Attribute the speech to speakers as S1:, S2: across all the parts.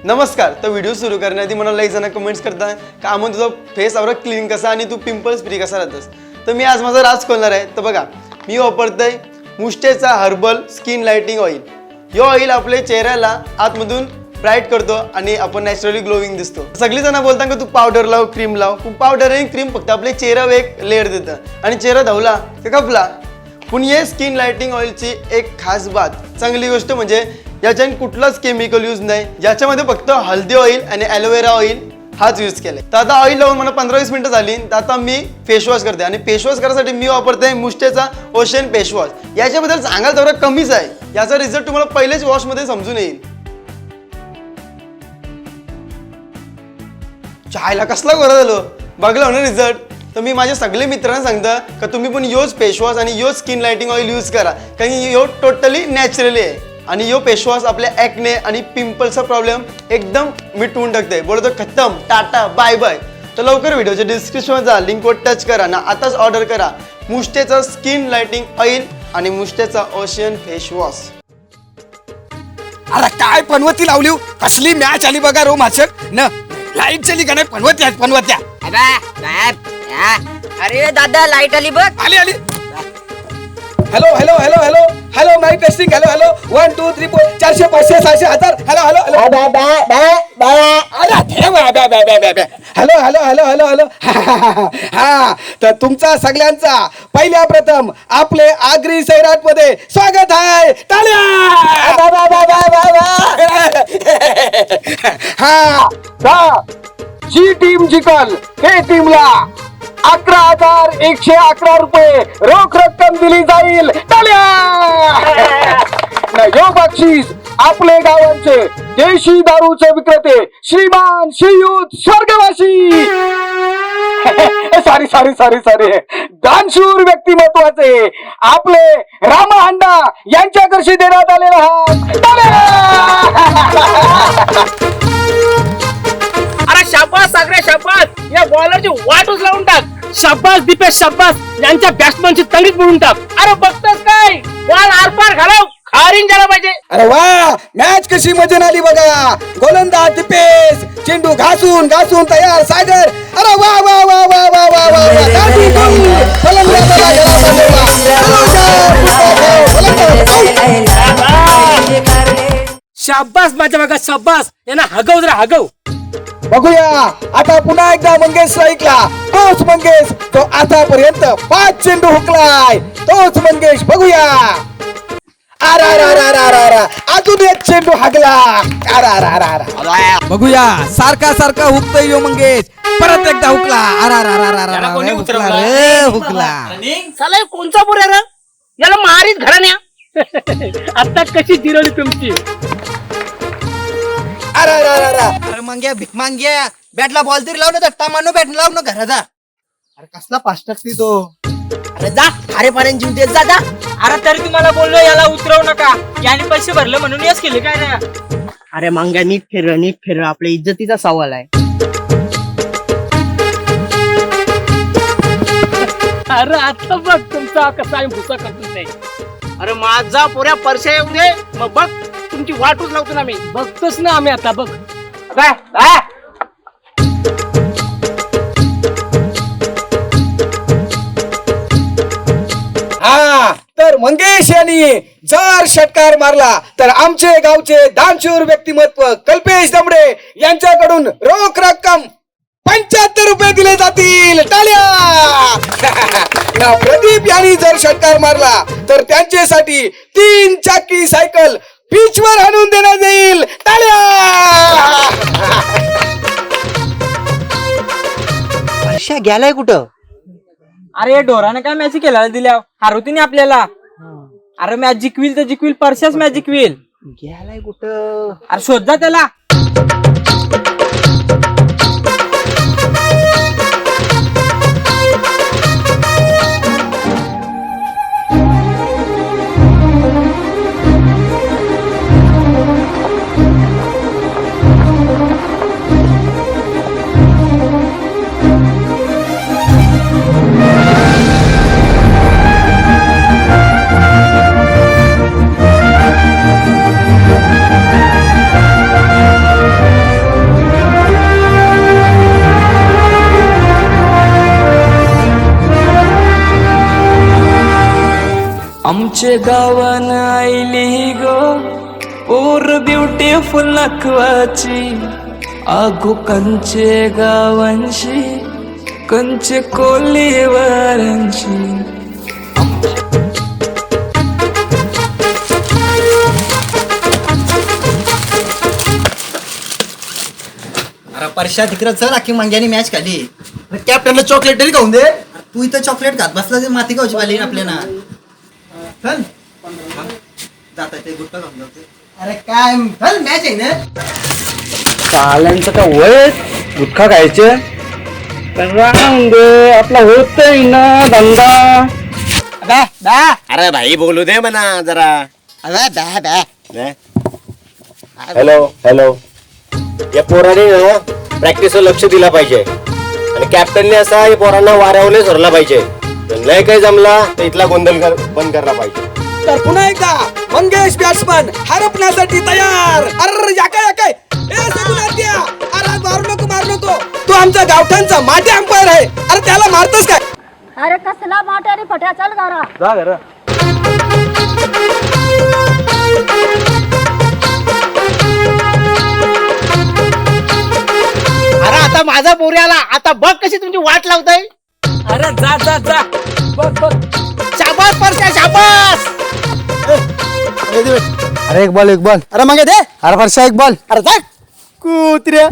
S1: नमस्कार. तर व्हिडिओ सुरू करण्याआधी मला लई जण कमेंट्स करतात का मग तुझा फेस आवरा क्लीन कसा आणि तू पिंपल्स फ्री कसा राहतस. तर मी आज माझा राज खोलणार आहे. तर बघा, मी वापरतोय मुष्टेचा हर्बल स्किन लाइटिंग ऑइल. हे ऑइल आपल्या चेहऱ्याला आतमधून ब्राईट करतो आणि आपण नॅचरली ग्लोविंग दिसतो. सगळी जण बोलतात की तू पावडर लाव, क्रीम लाव. पावडर आणि क्रीम फक्त आपल्या चेहऱ्यावर एक लेअर देतं आणि चेहरा धवला की कपला. पण हे स्किन लाइटिंग ऑइलची एक खास बात, चांगली गोष्ट म्हणजे याच्यात कुठलाच केमिकल यूज नाही. याच्यामध्ये फक्त हल्दी ऑइल आणि ॲलोवेरा ऑइल हाच यूज केलाय. तर आता ऑइल लावून मला 15-20 मिनिटं झाली. तर आता मी फेस वॉश करते आणि फेस वॉश करण्यासाठी मी वापरते मुष्टेचा ओशन फेस वॉश. याच्याबद्दल सांगायला तेवढा कमीच आहे. याचा रिझल्ट तुम्हाला पहिलेच वॉशमध्ये समजून येईल. चायला कसला गोरा झालो बघला ना रिझल्ट. तर मी माझ्या सगळे मित्रांना सांगतं का तुम्ही पण योच फेस वॉश आणि योच स्किन लाइटिंग ऑइल यूज करा, कारण यो टोटली नॅचरली आहे. आणि यो फेस वॉश आपल्या ॲक्ने आणि पिंपल्सचा प्रॉब्लेम एकदम मिटवून टाकते. बोलतो खतम, टाटा, बाय बाय. तर लवकर व्हिडिओच्या डिस्क्रिप्शनमध्ये जा, लिंकवर टच करा ना, आताच ऑर्डर करा मुष्टेचा स्किन लाइटिंग ऑइल आणि मुष्टेचा ओशन फेस वॉश.
S2: अरे काय पनवती लावली, कसली मॅच आली बघा रो माचक न. लाईट चली का नाही, पनवत्या.
S3: अरे दादा लाईट आली बघ.
S2: आली. Hello mic testing. Hello 1 2 3 4 400 500 600 1000. Hello. हा, तर तुमचा सगळ्यांचा पहिल्या प्रथम आपले आगरी सैराट मध्ये स्वागत आहे. टाळ्या. हा, जी टीम जिंकल ते टीमला 11,111 रुपये रोख रक्कम दिली जाईल. यो बक्षीस आपले गावांचे देशी दारूचे विक्रेते श्रीमान श्रीयुत स्वर्गवासी सॉरी दानशूर व्यक्तिमत्वाचे आपले रामहंडा यांच्याकरशी देण्यात आलेला
S4: अरे शाबास सागरे शाबास, या बॉलरची वाटच लावून टाक. शाबास दीपेश शाबास, यांच्या बॅट्समनची तंगडीत बुडून टाक. अरे बघतोस काय, बॉल आरपार घालव, खारीन झाला पाहिजे.
S2: अरे वा, मॅच कशी मजा आली बघा. गोलंदाज दीपेश, चेंडू घासून तयार सागर. अरे वा.
S4: शाबास माझ्या बघा शाबास, यांना हगव जरा हगव.
S2: बघूया आता पुन्हा एकदा मंगेश ऐकला. तोच मंगेश तो आतापर्यंत 5 चेंडू हुकलाय. तोच मंगेश बघूया. अजून एक चेंडू हागला. बघूया सारखा हुकतोय यो मंगेश. परत एकदा हुकला. हुकला.
S4: चला कोणचा पुऱ्या रे, याला मारीत घराण्या. आता कशी जिरवली तुमची.
S3: अरे मंग्या भीक मांग्या, बॅटला बॉल तरी लाव ना, दट्टा मानो बॅट लाव ना घराचा.
S2: अरे कसला फास्ट टाकती तो.
S3: अरे जा अरे पर्यंत जीव देत जा.
S4: अरे तरी तुम्हाला बोललो याला उतरवू नका, याने पैसे भरले म्हणून यस केले काय रे.
S3: अरे मंग्या नीट फिर, आपल्या इज्जतीचा सवाल आहे.
S4: अरे आता बघ तुमचा कसा आहे भुसा करतो ते. अरे माझा पुऱ्या परश्या येऊ दे, मग बघ तुमची वाटच लावतो ना मी. बघतोच ना आम्ही आता बघ.
S2: हा, तर मंगेश यांनी जर षटकार मारला तर आमचे गावचे दानशूर व्यक्तिमत्व कल्पेश दमडे यांच्याकडून रोख रक्कम 75 रुपये दिले जातील. टाळ्या. प्रदीप यांनी जर षटकार मारला तर त्यांच्यासाठी 3 चाकी सायकल पिचवर आणून देण्यात येईल. टाळ्या.
S3: परश्या गेलाय कुठं.
S5: अरे ढोराने काय मॅच केला दिल्या हारुतीने आपल्याला. अरे मॅच जिंकविल तर जिंकविल, परशाच मॅच जिंकविल.
S3: गेलाय कुठं.
S5: अरे शोध जा त्याला.
S6: आमचे गावान आईली गो ओर ब्युटिफुल नखवाची आगो कंचे गावांशी कंचे कोलीवारांशी
S3: अरे परशा तिकडे चल अख्खी मंग्यानी मॅच खाली कॅप्टनला चॉकलेट तरी खाऊन दे तू इथं चॉकलेट खात बसला ते माती गावची पाहिली आपल्याला चल जाता ते गुट्टा खाऊन जाते अरे काय चल मॅच आहे ना
S4: साल्यांचं का वय गुटखा खायचे रांग आपला होतय ना धंदा
S7: अरे भाई बोलू दे म्हणा जरा
S3: अरे बॅ
S7: हॅलो हॅलो या पोराने ना प्रॅक्टिसवर लक्ष दिला पाहिजे आणि कॅप्टनने असा या पोरांना वाऱ्यावरले सोडला पाहिजे नाही काही जमला तर इथला गोंधळ बंद करला पाहिजे
S2: तर पुन्हा एकदा मंगेश बॅट्समन हरपण्यासाठी तयार. अरे या काय ए सगुणात्या, अरे मारू नको तू आमचा गावठाणचा माटी अंपायर आहे. अरे त्याला मारतोस काय?
S8: अरे कसला माट्याने फट्या चल घरा
S4: जा घर
S3: अरे आता माझा पोऱ्याला आता बघ कशी तुमची वाट लावताय.
S5: अरे जा जा जा बघ
S3: शाबास परशा शाबास.
S1: अरे एक बॉल
S3: अरे मग दे
S1: अरे वर्षा एक बॉल.
S3: अरे जा कुत्र्या.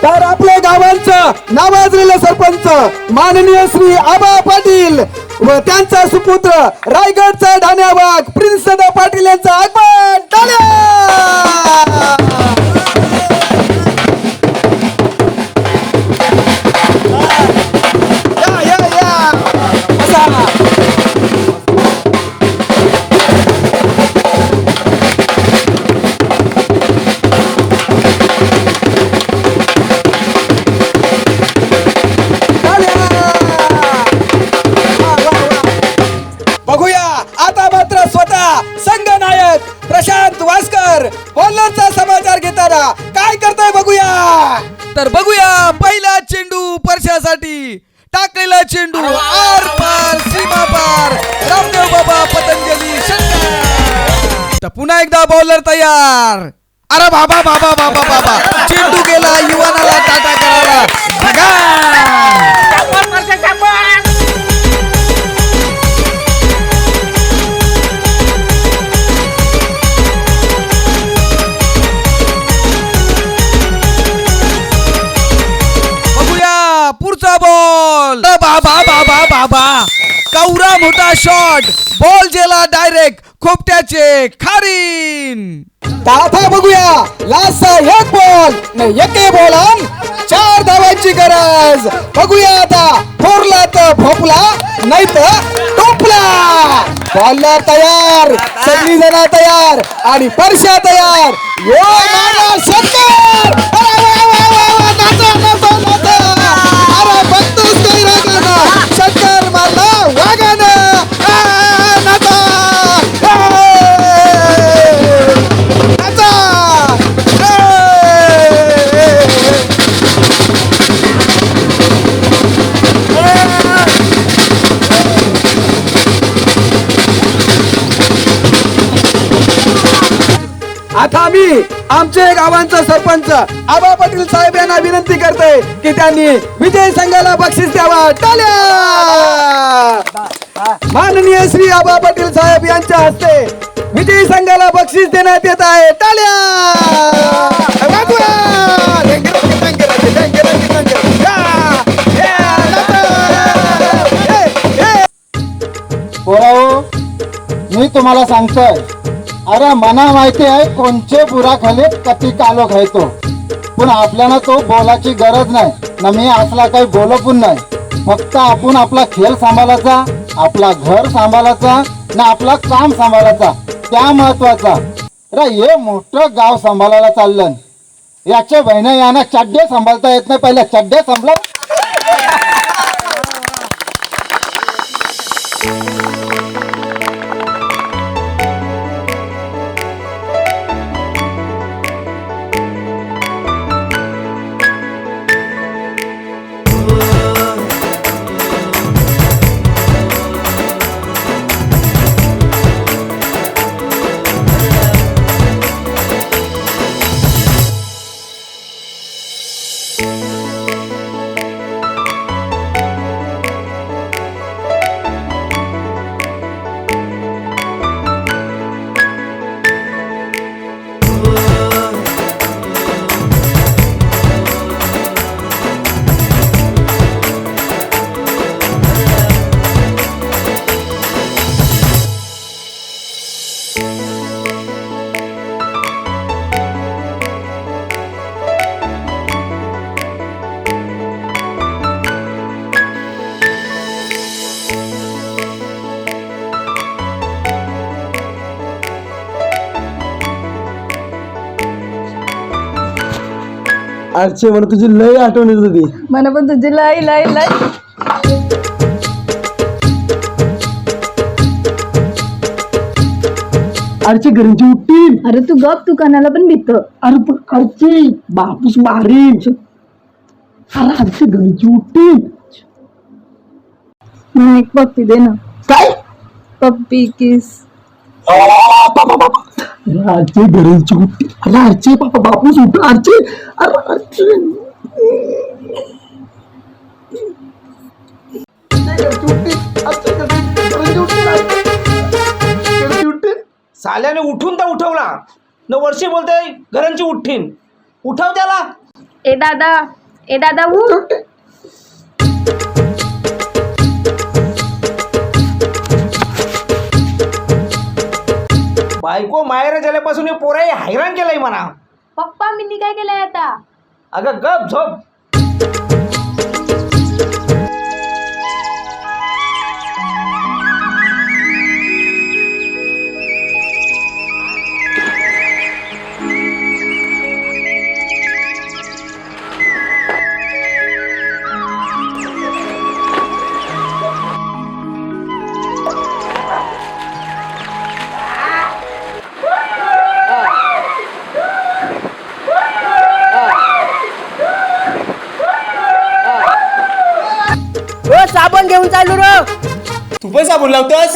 S2: तर आपल्या गावांचं नावाजलेलं सरपंच माननीय श्री आबा पाटील व त्यांचा सुपुत्र रायगडचा ढाण्याबाग प्रिन्स सदा पाटील यांचं आगमन. टाळ्या. या. बसा. बघूया आता मात्र स्वतः संघनायक प्रशांत वासकर बॉलरचा समाचार घेताना काय करताय बघूया. तर बघूया पहिला चेंडू परशासाठी टाकलेला चेंडू आर पार सीमा पार रामदेव बाबा पतंजली शंकर. तर पुन्हा एकदा बॉलर तयार. अरे बाबा चेंडू गेला युवानाला टाटा करायला. पुढचा बॉल. बाबा कवरा मोठा शॉट बॉल गेला डायरेक्ट खोपट्याचे खारीन. आता बघूया लास्टचा एक बॉल नाही एक बॉल आणि 4 धावांची गरज. बघूया आता फोरला तर भोपला नाही तर टोपला. बॉलर तयार सगळी जण तयार आणि परशा तयार. यो मारा शंकर. अरे बघतोस काही रागानं शंकर मारला वागानं. आता मी आमचे गावांचा सरपंच आबा पाटील साहेब यांना विनंती करते की त्यांनी विजय संघाला बक्षीस द्यावा. टाळ्या. माननीय श्री आबा पाटील साहेब यांच्या हस्ते विजय संघाला बक्षीस देण्यात येत आहे. टाळ्या.
S9: पोराओ मी तुम्हाला सांगतोय अरे मना माहिती आहे कोणचे बुरा खाली कती कालो खायतो पण आपल्याला तो बोलाची गरज नाही ना मी असला काही बोलो पण नाही. फक्त आपण आपला खेळ सांभाळायचा आपला घर सांभाळायचा ना आपला काम सांभाळायचा त्या महत्वाचा. अरे हे मोठं गाव सांभाळायला चाललं याच्या बहिणी यांना चड्डे सांभाळता येत नाही. पहिल्या चड्डे सांभाळ.
S1: आरचे मला तुझी लय आठवण येत होती.
S8: मला पण तुझी लय लय लय.
S1: आरचे घरांची उठतील.
S8: अरे तू गप, तू कणाला पण भीत.
S1: अरे पण आरचे बापूस मारीन. अरे आरचे घरांची उठतील.
S8: मला एक पप्पी दे ना.
S1: काय
S8: पप्पी किस.
S1: आरचे घरांची उठतील. अरे आरचे बापूस उठ. आरचे अरे आरचे
S4: साल्याने उठून तर उठवला न वर्षी बोलतोय घरांची उठीन. उठव त्याला.
S8: ए दादा उठ.
S4: बायको माहेर झाल्यापासून हे पोराही हैराण केलंय म्हणा.
S8: पप्पा मी काय केलंय आता.
S4: अगं गप झोप.
S5: साबण घेऊन चालू रो.
S1: तू पण साबण लावतोस.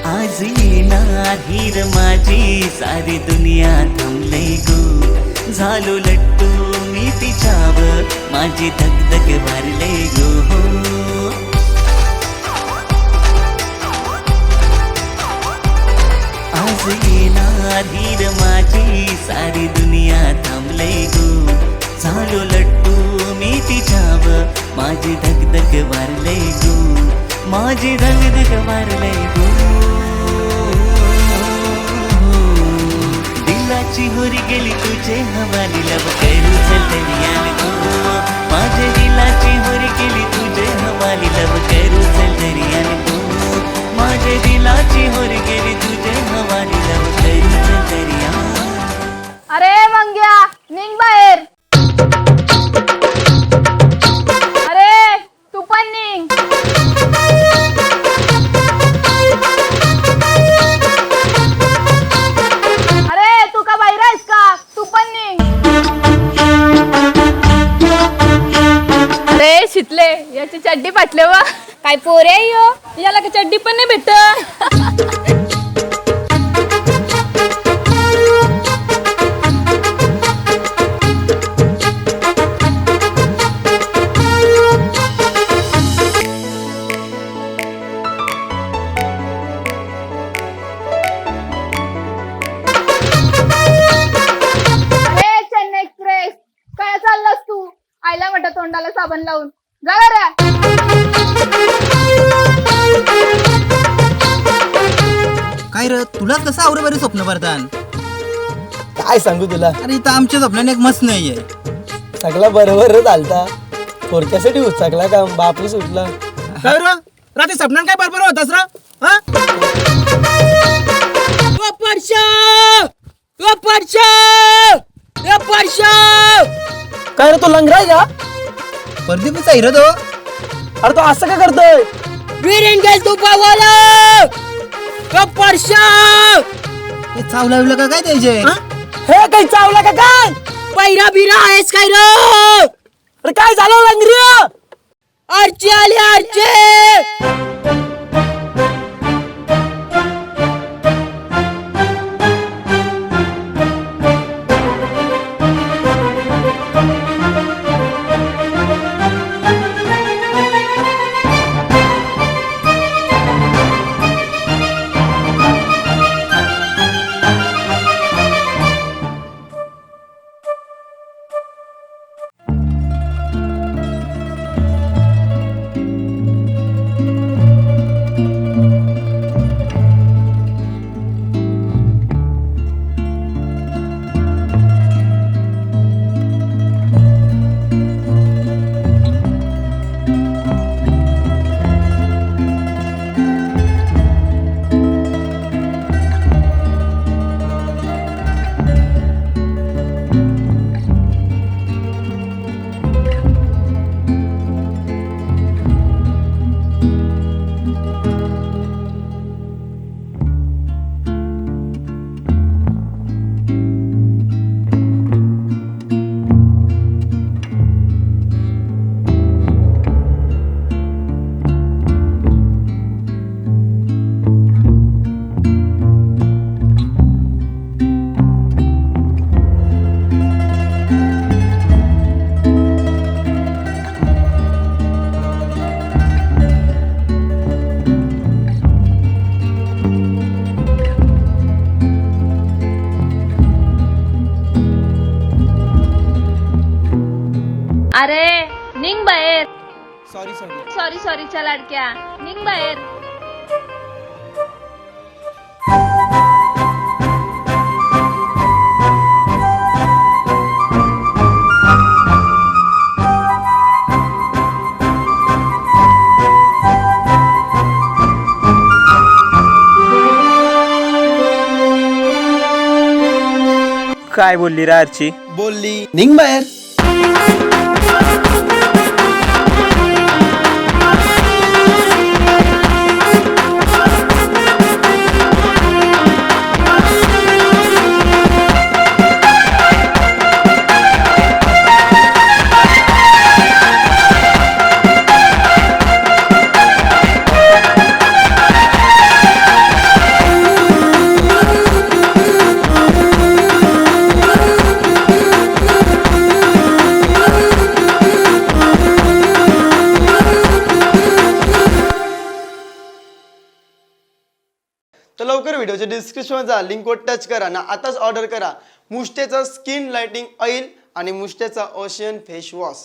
S6: आज येणार धीर माझी सारी दुनिया थांबले गो. झालो लट्टू मी तिच्यावर माझी धगधग भरले गो. आज येणार धीर माझी सारी दुनिया थांबले गो. झालो लट्टू मी तिच्यावर माझी धगधग भरले गो. माझी धगधग भरले गो. दिलाची होरी गेली तुझे हवाली लब करू चलतरियान गो. माझे दिलाची होरी गेली तुझे हवाली लब करू चलतरियान गो. माझे दिलाची होरी गेली तुझे हवाली लब करू चलतरियान.
S8: अरे मंग्या निघ बाहेर. अरे तू पण निघ. अरे तू का बाहेर आहेस का. तू पण निघ. अरे शितले याची चड्डी फाटले वा. काय पोरे यो याला का चड्डी पण नाही भेटत. चेन्नई एक्सप्रेस काय चाललास तू. आयला म्हटलं तोंडाला साबण लावून जा बरं.
S3: काय र तुला कसं आवरे स्वप्न पडतात.
S1: काय सांगू तुला.
S3: अरे इथं आमच्या स्वप्नाने एक मस्त नाहीये.
S1: सगळा बरोबर चालता. थोडक्यासाठी उचकला का बापूस उठला.
S4: काय र रात्री सपनान काय बरोबर होतास र.
S1: काय रे तो लंगराय का.
S3: परदीपचा हिरो तो.
S1: अरे तो असं काय करतोय.
S3: हे चावला बिवला का काय त्याचे.
S1: हे काही चावला का काय.
S5: पैरा बिरा आहेस काय रो.
S1: अरे काय झालं लंगरिया.
S5: आरचे आले आरचे.
S8: अरे निघ बाहेर.
S1: Sorry sorry.
S8: सॉरी सॉरी च्या लाडक्या निघ बाहेर.
S4: काय बोलली रे आरची?
S1: बोलली निघ बाहेर. तर लवकर व्हिडिओच्या डिस्क्रिप्शन जा, लिंकवर टच करा ना, आताच ऑर्डर करा मुष्टेचा स्किन लाइटिंग ऑइल आणि मुष्टेचा ओशियन फेस वॉश.